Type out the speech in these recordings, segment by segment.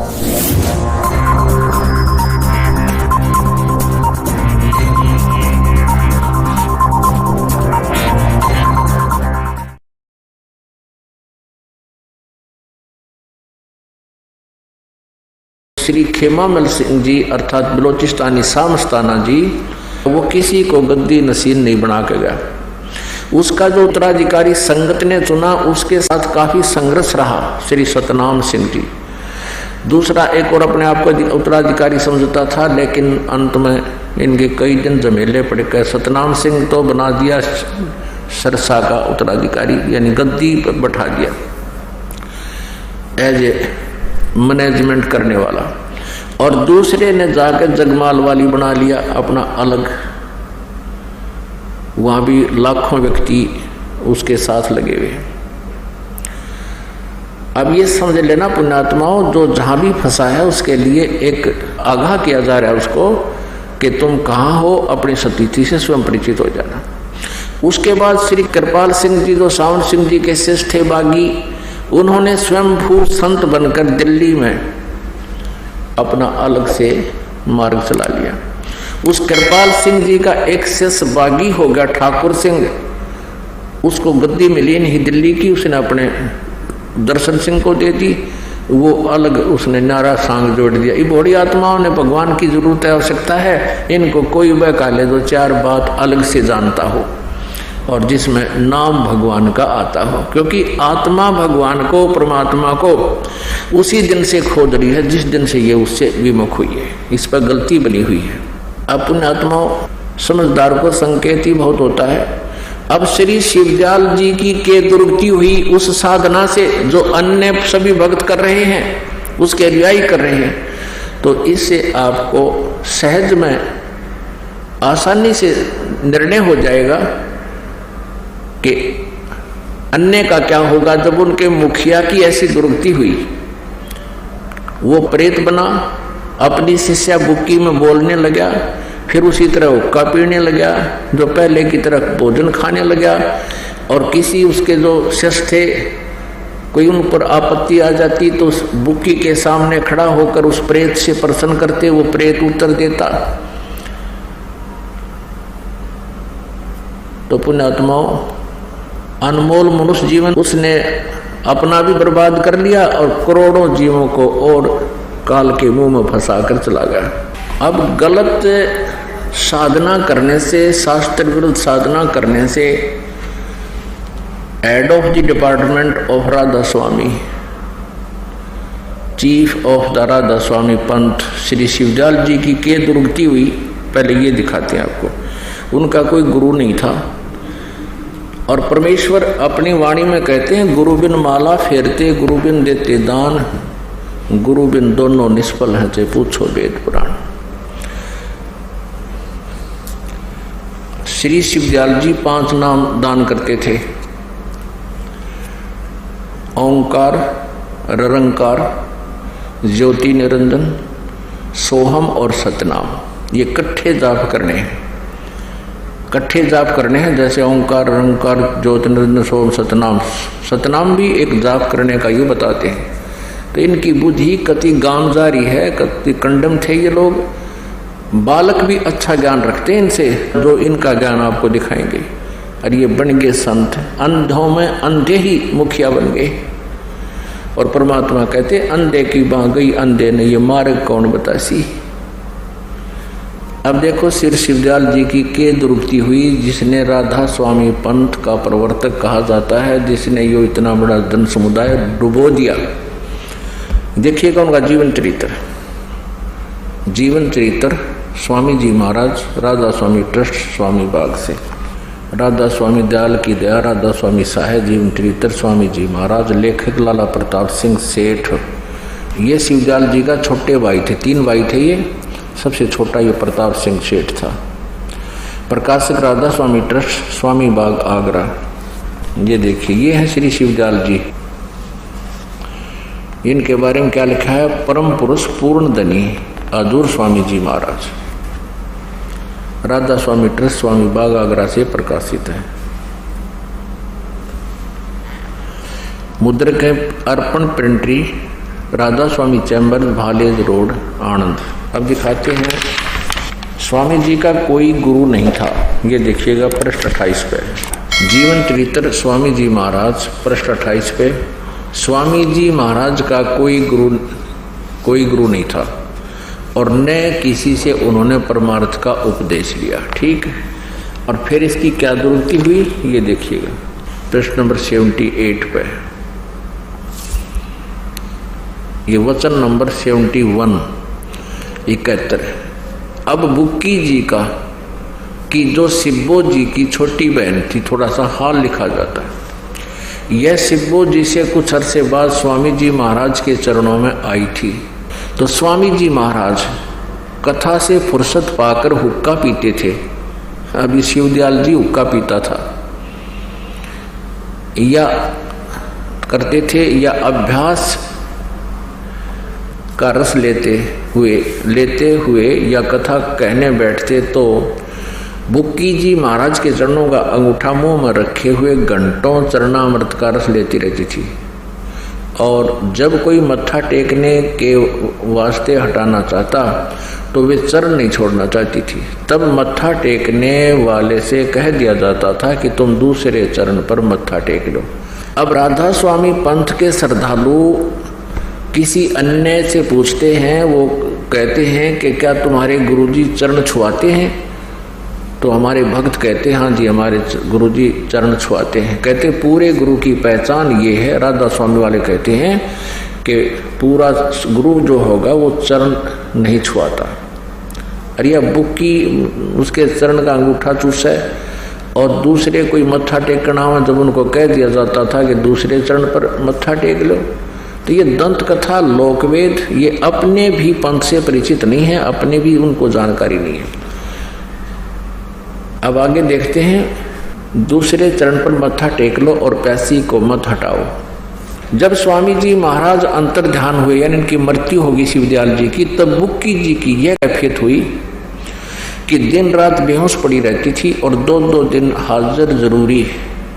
श्री खेमामल सिंह जी अर्थात बलोचिस्तानी शाह मस्ताना जी, वो किसी को गद्दी नसीब नहीं बना के गया। उसका जो उत्तराधिकारी संगत ने चुना उसके साथ काफी संघर्ष रहा श्री सतनाम सिंह जी। दूसरा एक और अपने आप को उत्तराधिकारी समझता था, लेकिन अंत में इनके कई दिन झमेले पड़ गए। सतनाम सिंह तो बना दिया सरसा का उत्तराधिकारी, यानी गद्दी पर बैठा दिया एज ए मैनेजमेंट करने वाला, और दूसरे ने जाकर जगमाल वाली बना लिया अपना अलग। वहां भी लाखों व्यक्ति उसके साथ लगे हुए। अब ये समझ लेना पुण्यात्माओं, जो जहां भी फंसा है उसके लिए एक आगाह किया जा रहा है उसको कि तुम कहाँ हो, अपनी स्थिति से स्वयं परिचित हो जाना। उसके बाद श्री कृपाल सिंह जी जो सावन सिंह जी के शिष्य थे बागी, उन्होंने स्वयंभू संत बनकर दिल्ली में अपना अलग से मार्ग चला लिया। उस कृपाल सिंह जी का एक शिष्य बागी हो गया ठाकुर सिंह, उसको गद्दी मिली नहीं दिल्ली की, उसने अपने दर्शन सिंह को दे दी, वो अलग उसने नारा सांग जोड़ दिया। ये बड़ी आत्माओं ने भगवान की जरूरत है, आवश्यकता है, इनको कोई बहका ले दो चार बात अलग से जानता हो और जिसमें नाम भगवान का आता हो, क्योंकि आत्मा भगवान को परमात्मा को उसी दिन से खोज रही है जिस दिन से ये उससे विमुख हुई है। इस पर गलती बनी हुई है। अब पुण्यात्माओं समझदार को संकेत ही बहुत होता है। अब श्री शिवदयाल जी की के दुर्गति हुई उस साधना से जो अन्य सभी भक्त कर रहे हैं, उसके अनुयायी कर रहे हैं, तो इससे आपको सहज में आसानी से निर्णय हो जाएगा कि अन्य का क्या होगा। जब उनके मुखिया की ऐसी दुर्गति हुई, वो प्रेत बना, अपनी शिष्या बुक्की में बोलने लगा, फिर उसी तरह हुक्का पीने लगा, जो पहले की तरह भोजन खाने लगा, और किसी उसके जो शिष्य थे कोई उन पर आपत्ति आ जाती तो उस बुक्की के सामने खड़ा होकर उस प्रेत से प्रश्न करते, वो प्रेत उत्तर देता। तो पुण्यात्माओं अनमोल मनुष्य जीवन उसने अपना भी बर्बाद कर लिया और करोड़ों जीवों को और काल के मुंह में फंसा कर चला गया। अब गलत साधना करने से, शास्त्र विरुद्ध साधना करने से head of the department of Radha Swami, chief of the Radha Swami Panth Shri Shivdayal जी की के दुर्गति हुई। पहले ये दिखाते हैं आपको, उनका कोई गुरु नहीं था, और परमेश्वर अपनी वाणी में कहते हैं गुरु बिन माला फेरते, गुरु बिन देते दान, गुरु बिन दोनों निष्फल हैं, चाहे पूछो वेद पुराण। श्री शिवदयाल जी 5 नाम दान करते थे, ओंकार, ररंकार, ज्योति निरंजन, सोहम और सतनाम। ये इकट्ठे जाप करने हैं, इकट्ठे जाप करने हैं, जैसे ओंकार, रंकार, ज्योति निरंजन, सोहम, सतनाम। सतनाम भी एक जाप करने का ये बताते हैं। तो इनकी बुद्धि कति गामजारी है, कति कंडम थे ये लोग। बालक भी अच्छा ज्ञान रखते हैं इनसे, जो इनका ज्ञान आपको दिखाएंगे। और ये बन गए संत, अंधों में अंधे ही मुखिया बन गए। और परमात्मा कहते अंधे की बाँ गई अंधे ने, ये मार्ग कौन बतासी। अब देखो श्री शिवदयाल जी की के दुर्गति हुई, जिसने राधा स्वामी पंथ का प्रवर्तक कहा जाता है, जिसने यो इतना बड़ा जन समुदाय डुबो दिया। देखिएगा उनका जीवन चरित्र। जीवन चरित्र स्वामी जी महाराज, राधा स्वामी ट्रस्ट, स्वामी बाग से, राधा स्वामी दयाल की दया, राधा स्वामी साहेब, जीवन चरित्र स्वामी जी महाराज। लेखक लाला प्रताप सिंह सेठ, ये शिवदयाल जी का छोटे भाई थे, 3 भाई थे ये, सबसे छोटा ये प्रताप सिंह सेठ था। प्रकाशक राधा स्वामी ट्रस्ट, स्वामी बाग आगरा। ये देखिए, ये है श्री शिवदयाल जी। इनके बारे में क्या लिखा है, परम पुरुष पूर्ण धनी आदूर स्वामी जी महाराज, राधा स्वामी ट्रस्ट, स्वामी बाग आगरा से प्रकाशित है। मुद्रक है अर्पण प्रिंटरी, राधा स्वामी चैम्बर, भालेज रोड, आनंद। अब दिखाते हैं स्वामी जी का कोई गुरु नहीं था। ये देखिएगा पृष्ठ 28 पे, जीवन चरित्र स्वामी जी महाराज, पृष्ठ 28 पे। स्वामी जी महाराज का कोई गुरु नहीं था और न किसी से उन्होंने परमार्थ का उपदेश लिया। ठीक है, और फिर इसकी क्या दुर्गति हुई ये देखिएगा प्रश्न नंबर 78 पे, ये वचन नंबर 71 71। अब बुक्की जी की जो सिब्बो जी की छोटी बहन थी, थोड़ा सा हाल लिखा जाता है। यह सिब्बो जी से कुछ अरसे बाद स्वामी जी महाराज के चरणों में आई थी। तो स्वामी जी महाराज कथा से फुर्सत पाकर हुक्का पीते थे। अभी शिवदयाल जी हुक्का पीता था या करते थे, या अभ्यास का रस लेते हुए या कथा कहने बैठते तो बुक्की जी महाराज के चरणों का अंगूठा मुंह में रखे हुए घंटों चरणामृत का रस लेती रहती थी। और जब कोई मत्था टेकने के वास्ते हटाना चाहता तो वे चरण नहीं छोड़ना चाहती थी। तब मत्था टेकने वाले से कह दिया जाता था कि तुम दूसरे चरण पर मत्था टेक लो। अब राधा स्वामी पंथ के श्रद्धालु किसी अन्य से पूछते हैं, वो कहते हैं कि क्या तुम्हारे गुरुजी चरण छुआते हैं? तो हमारे भक्त कहते हैं हाँ जी हमारे गुरुजी चरण छुआते हैं। कहते पूरे गुरु की पहचान ये है। राधा स्वामी वाले कहते हैं कि पूरा गुरु जो होगा वो चरण नहीं छुआता। अरे बुक्की उसके चरण का अंगूठा चूसा है और दूसरे कोई मत्था टेकना हो, जब उनको कह दिया जाता था कि दूसरे चरण पर मत्था टेक लो। तो ये दंत कथा लोकवेद ये अपने भी पंथ से परिचित नहीं है, अपने भी उनको जानकारी नहीं है। अब आगे देखते हैं, दूसरे चरण पर मत्था टेक लो और पैसी को मत हटाओ। जब स्वामी जी महाराज अंतर ध्यान हुए यानी इनकी मृत्यु होगी शिवदयाल जी की, तब बुक्की जी की यह कैफियत हुई कि दिन रात बेहोश पड़ी रहती थी और 2-2 दिन हाजिर जरूरी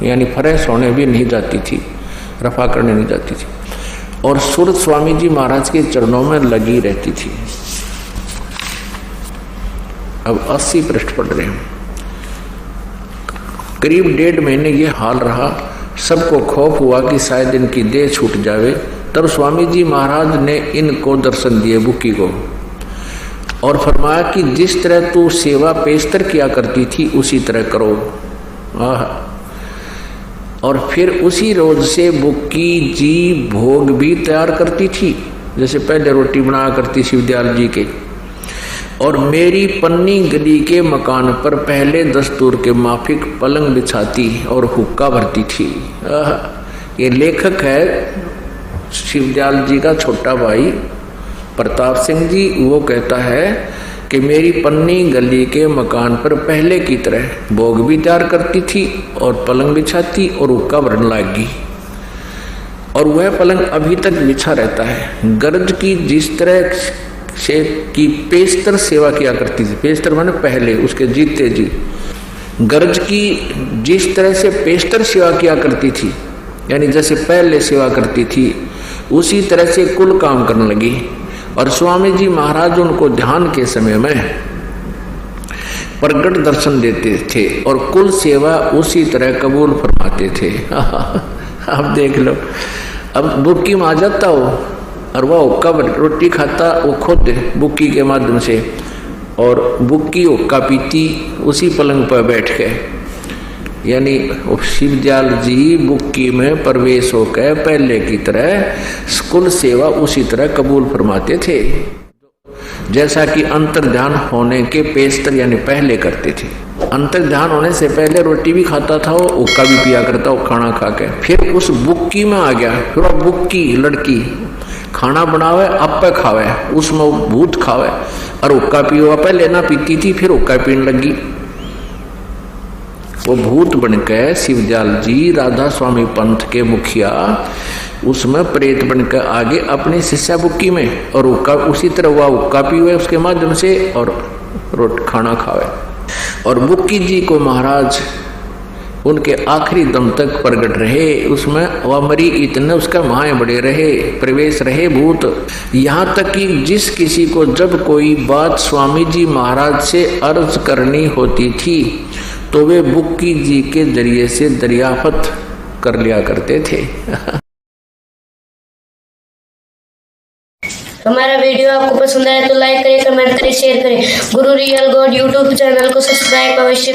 यानी फ्रेश होने भी नहीं जाती थी, रफा करने नहीं जाती थी और सूरत स्वामी जी महाराज के चरणों में लगी रहती थी। अब 80 पृष्ठ पढ़ रहे हैं। करीब 1.5 महीने ये हाल रहा। सबको खौफ हुआ कि शायद इनकी देह छूट जावे। तब स्वामी जी महाराज ने इनको दर्शन दिए बुक्की को और फरमाया कि जिस तरह तू सेवा पेशतर किया करती थी उसी तरह करो। और फिर उसी रोज से बुक्की जी भोग भी तैयार करती थी, जैसे पहले रोटी बनाया करती शिवदयाल जी के। और मेरी पन्नी गली के मकान पर पहले दस्तूर के माफिक पलंग बिछाती और हुक्का भरती थी। ये लेखक है शिवदयाल जी का छोटा भाई प्रताप सिंह जी। वो कहता है कि मेरी पन्नी गली के मकान पर पहले की तरह भोग भी तैयार करती थी और पलंग बिछाती और हुक्का भरने लगी। और वह पलंग अभी तक बिछा रहता है। गर्ज की जिस तरह से की पेशतर सेवा किया करती थी, पेशतर माने पहले उसके जीते जी, गर्ज की जिस तरह से पेशतर सेवा किया करती थी यानी जैसे पहले सेवा करती थी उसी तरह से कुल काम करने लगी। और स्वामी जी महाराज उनको ध्यान के समय में प्रगट दर्शन देते थे और कुल सेवा उसी तरह कबूल फरमाते थे। अब देख लो, अब बुक्की में आ जाता हो और वह कब रोटी खाता वो खुद बुक्की के माध्यम से, और बुक्की हुक्का पीती उसी पलंग पर बैठ के। यानी शिवदयाल जी बुक्की में प्रवेश होकर पहले की तरह कुल सेवा उसी तरह कबूल फरमाते थे जैसा कि अंतर ध्यान होने के पेशतर यानी पहले करते थे। अंतर ध्यान होने से पहले रोटी भी खाता था, वो हुक्का भी पिया करता वो खाना खा के। फिर उस बुक्की में आ गया, फिर वो बुक्की लड़की खाना बनावे अब पे खावे, उसमें भूत खावे और हुक्का पियो। पहले ना पीती थी फिर हुक्का पीने लगी। वो भूत बनकर शिवदयाल जी राधा स्वामी पंथ के मुखिया उसमें प्रेत बनकर आगे अपनी शिष्या बुक्की में और हुक्का उसी तरह हुआ हुक्का पीवे उसके माध्यम से और खाना खावे। और बुक्की जी को महाराज उनके आखिरी दम तक प्रकट रहे, उसमें अमरी इतने उसका माए बड़े रहे, प्रवेश रहे भूत। यहाँ तक कि जिस किसी को जब कोई बात स्वामी जी महाराज से अर्ज करनी होती थी तो वे बुक्की जी के जरिए से दरियाफत कर लिया करते थे। हमारा वीडियो आपको पसंद आया तो लाइक करें, कमेंट करें, शेयर करें। गुरु रियल गॉड यूट्यूब चैनल को सब्सक्राइब अवश्य